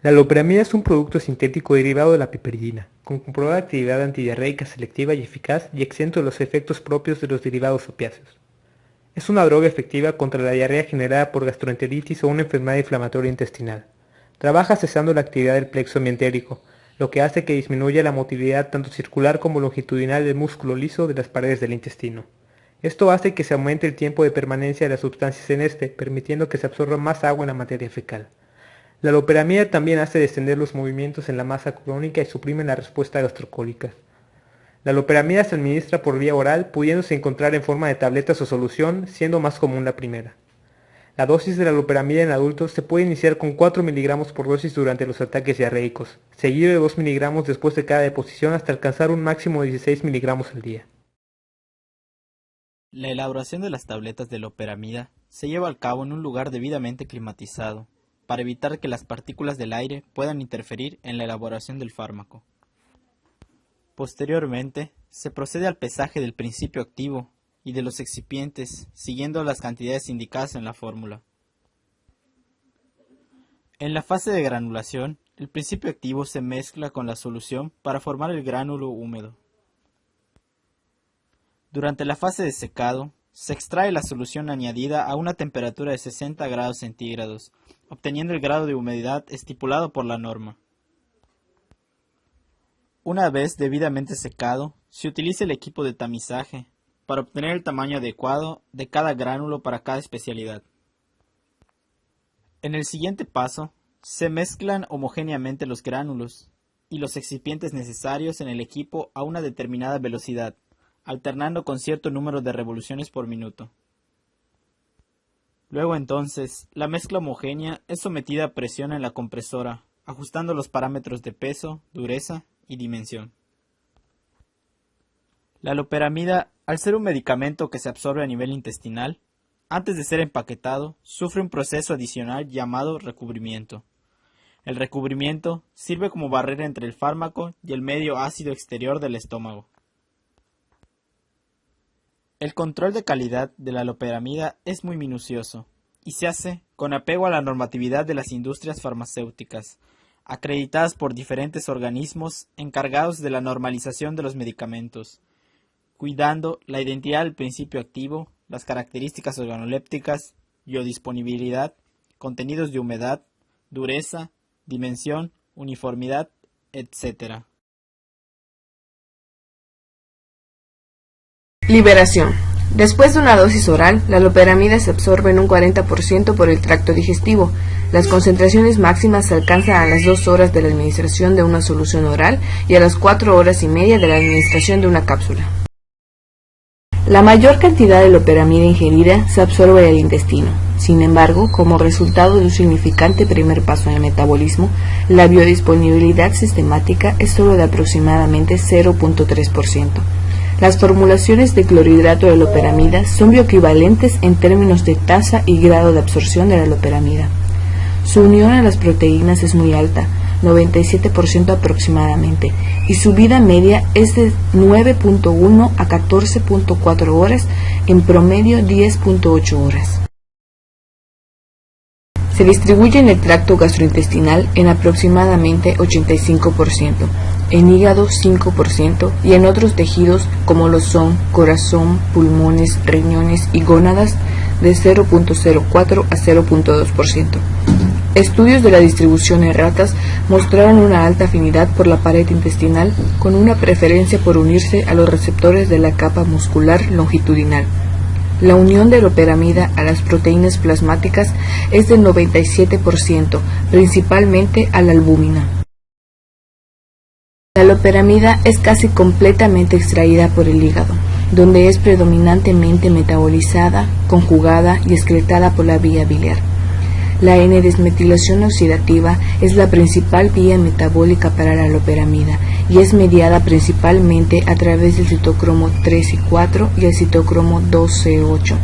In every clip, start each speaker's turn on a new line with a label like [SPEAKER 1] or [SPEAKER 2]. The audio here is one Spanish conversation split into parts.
[SPEAKER 1] La loperamida es un producto sintético derivado de la piperidina, con comprobada actividad antidiarreica selectiva y eficaz y exento de los efectos propios de los derivados opiáceos. Es una droga efectiva contra la diarrea generada por gastroenteritis o una enfermedad inflamatoria intestinal. Trabaja cesando la actividad del plexo mientérico, lo que hace que disminuya la motilidad tanto circular como longitudinal del músculo liso de las paredes del intestino. Esto hace que se aumente el tiempo de permanencia de las sustancias en este, permitiendo que se absorba más agua en la materia fecal. La loperamida también hace descender los movimientos en la masa colónica y suprime la respuesta gastrocólica. La loperamida se administra por vía oral, pudiéndose encontrar en forma de tabletas o solución, siendo más común la primera. La dosis de la loperamida en adultos se puede iniciar con 4 mg por dosis durante los ataques diarreicos, seguido de 2 mg después de cada deposición hasta alcanzar un máximo de 16 mg al día.
[SPEAKER 2] La elaboración de las tabletas de loperamida se lleva a cabo en un lugar debidamente climatizado, para evitar que las partículas del aire puedan interferir en la elaboración del fármaco. Posteriormente, se procede al pesaje del principio activo y de los excipientes, siguiendo las cantidades indicadas en la fórmula. En la fase de granulación, el principio activo se mezcla con la solución para formar el gránulo húmedo. Durante la fase de secado, se extrae la solución añadida a una temperatura de 60 grados centígrados, obteniendo el grado de humedad estipulado por la norma. Una vez debidamente secado, se utiliza el equipo de tamizaje para obtener el tamaño adecuado de cada gránulo para cada especialidad. En el siguiente paso, se mezclan homogéneamente los gránulos y los excipientes necesarios en el equipo a una determinada velocidad, alternando con cierto número de revoluciones por minuto. Luego entonces, la mezcla homogénea es sometida a presión en la compresora, ajustando los parámetros de peso, dureza y dimensión. La loperamida, al ser un medicamento que se absorbe a nivel intestinal, antes de ser empaquetado, sufre un proceso adicional llamado recubrimiento. El recubrimiento sirve como barrera entre el fármaco y el medio ácido exterior del estómago. El control de calidad de la loperamida es muy minucioso y se hace con apego a la normatividad de las industrias farmacéuticas, acreditadas por diferentes organismos encargados de la normalización de los medicamentos, cuidando la identidad del principio activo, las características organolépticas, biodisponibilidad, contenidos de humedad, dureza, dimensión, uniformidad, etc.
[SPEAKER 3] Liberación. Después de una dosis oral, la loperamida se absorbe en un 40% por el tracto digestivo. Las concentraciones máximas se alcanzan a las 2 horas de la administración de una solución oral y a las 4 horas y media de la administración de una cápsula. La mayor cantidad de loperamida ingerida se absorbe del intestino. Sin embargo, como resultado de un significante primer paso en el metabolismo, la biodisponibilidad sistemática es solo de aproximadamente 0.3%. Las formulaciones de clorhidrato de loperamida son bioequivalentes en términos de tasa y grado de absorción de la loperamida. Su unión a las proteínas es muy alta, 97% aproximadamente, y su vida media es de 9.1 a 14.4 horas, en promedio 10.8 horas. Se distribuye en el tracto gastrointestinal en aproximadamente 85%, en hígado 5% y en otros tejidos como lo son corazón, pulmones, riñones y gónadas de 0.04 a 0.2%. Estudios de la distribución en ratas mostraron una alta afinidad por la pared intestinal con una preferencia por unirse a los receptores de la capa muscular longitudinal. La unión de loperamida a las proteínas plasmáticas es del 97%, principalmente a la albúmina. La loperamida es casi completamente extraída por el hígado, donde es predominantemente metabolizada, conjugada y excretada por la vía biliar. La N-desmetilación oxidativa es la principal vía metabólica para la loperamida y es mediada principalmente a través del citocromo 3 y 4 y el citocromo 2C8.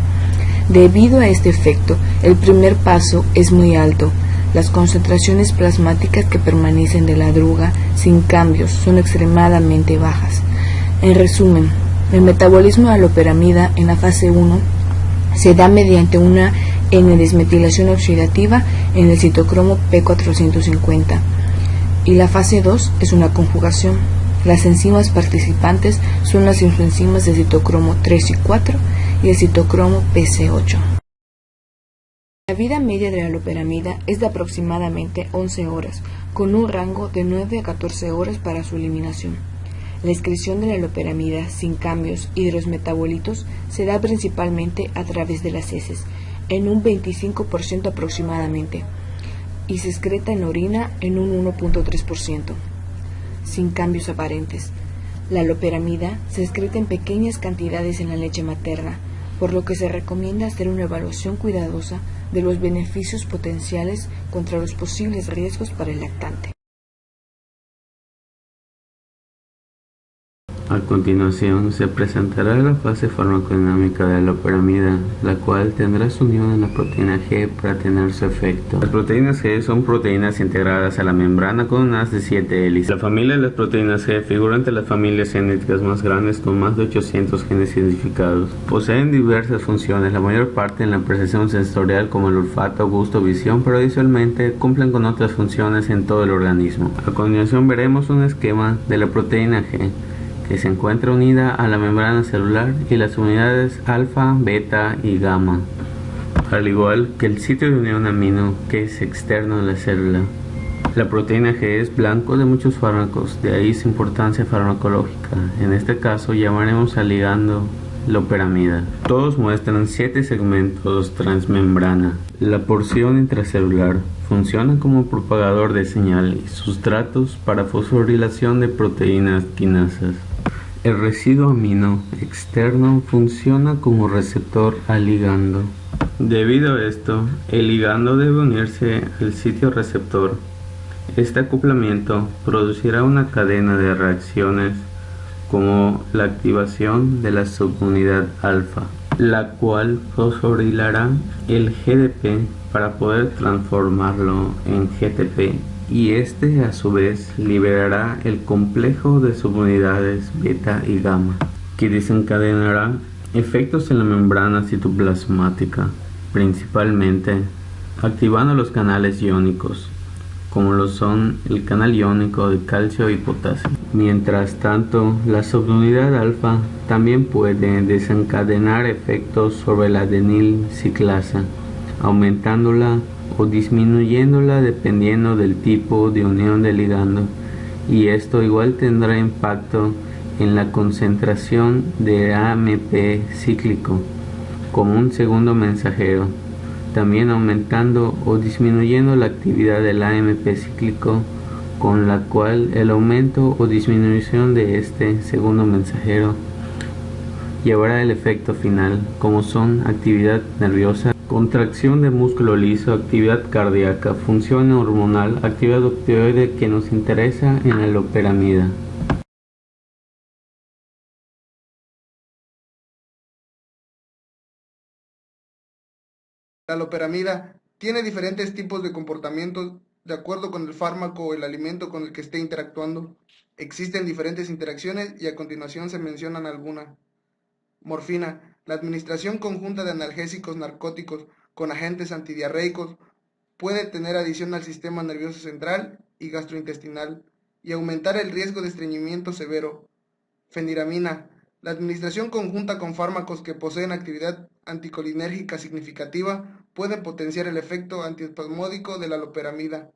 [SPEAKER 3] Debido a este efecto, el primer paso es muy alto. Las concentraciones plasmáticas que permanecen de la druga sin cambios son extremadamente bajas. En resumen, el metabolismo de la loperamida en la fase 1 se da mediante una N desmetilación oxidativa en el citocromo P450. Y la fase 2 es una conjugación. Las enzimas participantes son las isoenzimas de citocromo 3 y 4 y el citocromo PC8. La vida media de la loperamida es de aproximadamente 11 horas, con un rango de 9 a 14 horas para su eliminación. La excreción de la loperamida sin cambios y de los metabolitos se da principalmente a través de las heces, en un 25% aproximadamente, y se excreta en orina en un 1.3%, sin cambios aparentes. La loperamida se excreta en pequeñas cantidades en la leche materna, por lo que se recomienda hacer una evaluación cuidadosa de los beneficios potenciales contra los posibles riesgos para el lactante.
[SPEAKER 4] A continuación se presentará la fase farmacodinámica de la loperamida, la cual tendrá su unión en la proteína G para tener su efecto. Las proteínas G son proteínas integradas a la membrana con un haz de 7 hélices. La familia de las proteínas G figura entre las familias genéticas más grandes con más de 800 genes identificados. Poseen diversas funciones, la mayor parte en la percepción sensorial como el olfato, gusto, visión, pero adicionalmente cumplen con otras funciones en todo el organismo. A continuación veremos un esquema de la proteína G, que se encuentra unida a la membrana celular y las unidades alfa, beta y gamma, al igual que el sitio de unión amino que es externo a la célula. La proteína G es blanco de muchos fármacos, de ahí su importancia farmacológica. En este caso llamaremos al ligando loperamida. Todos muestran 7 segmentos transmembrana. La porción intracelular funciona como propagador de señal y sustratos para fosforilación de proteínas quinasas. El residuo amino externo funciona como receptor al ligando. Debido a esto, el ligando debe unirse al sitio receptor. Este acoplamiento producirá una cadena de reacciones como la activación de la subunidad alfa, la cual fosforilará el GDP para poder transformarlo en GTP, y este a su vez liberará el complejo de subunidades beta y gamma, que desencadenará efectos en la membrana citoplasmática, principalmente activando los canales iónicos, como lo son el canal iónico de calcio y potasio. Mientras tanto, la subunidad alfa también puede desencadenar efectos sobre la adenil ciclasa, aumentándola o disminuyéndola dependiendo del tipo de unión del ligando, y esto igual tendrá impacto en la concentración de AMP cíclico como un segundo mensajero, también aumentando o disminuyendo la actividad del AMP cíclico, con la cual el aumento o disminución de este segundo mensajero llevará el efecto final, como son actividad nerviosa, contracción de músculo liso, actividad cardíaca, función hormonal, actividad opioide que nos interesa en la loperamida.
[SPEAKER 5] La loperamida tiene diferentes tipos de comportamientos de acuerdo con el fármaco o el alimento con el que esté interactuando. Existen diferentes interacciones y a continuación se mencionan algunas. Morfina. La administración conjunta de analgésicos narcóticos con agentes antidiarreicos puede tener adición al sistema nervioso central y gastrointestinal y aumentar el riesgo de estreñimiento severo. Feniramina. La administración conjunta con fármacos que poseen actividad anticolinérgica significativa puede potenciar el efecto antiespasmódico de la loperamida.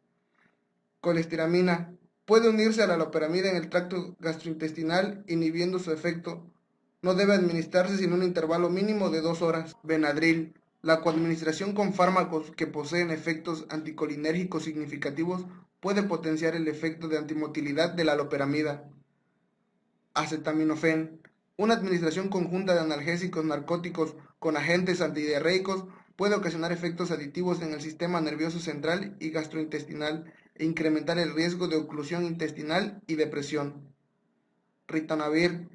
[SPEAKER 5] Colestiramina. Puede unirse a la loperamida en el tracto gastrointestinal inhibiendo su efecto. No debe administrarse sin un intervalo mínimo de 2 horas. Benadryl. La coadministración con fármacos que poseen efectos anticolinérgicos significativos puede potenciar el efecto de antimotilidad de la loperamida. Acetaminofén. Una administración conjunta de analgésicos narcóticos con agentes antidiarreicos puede ocasionar efectos aditivos en el sistema nervioso central y gastrointestinal e incrementar el riesgo de oclusión intestinal y depresión. Ritonavir.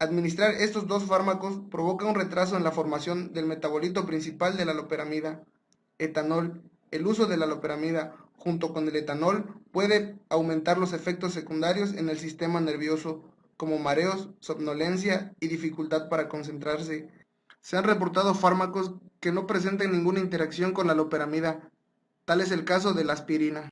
[SPEAKER 5] Administrar estos dos fármacos provoca un retraso en la formación del metabolito principal de la loperamida, etanol. El uso de la loperamida junto con el etanol puede aumentar los efectos secundarios en el sistema nervioso, como mareos, somnolencia y dificultad para concentrarse. Se han reportado fármacos que no presenten ninguna interacción con la loperamida. Tal es el caso de la aspirina.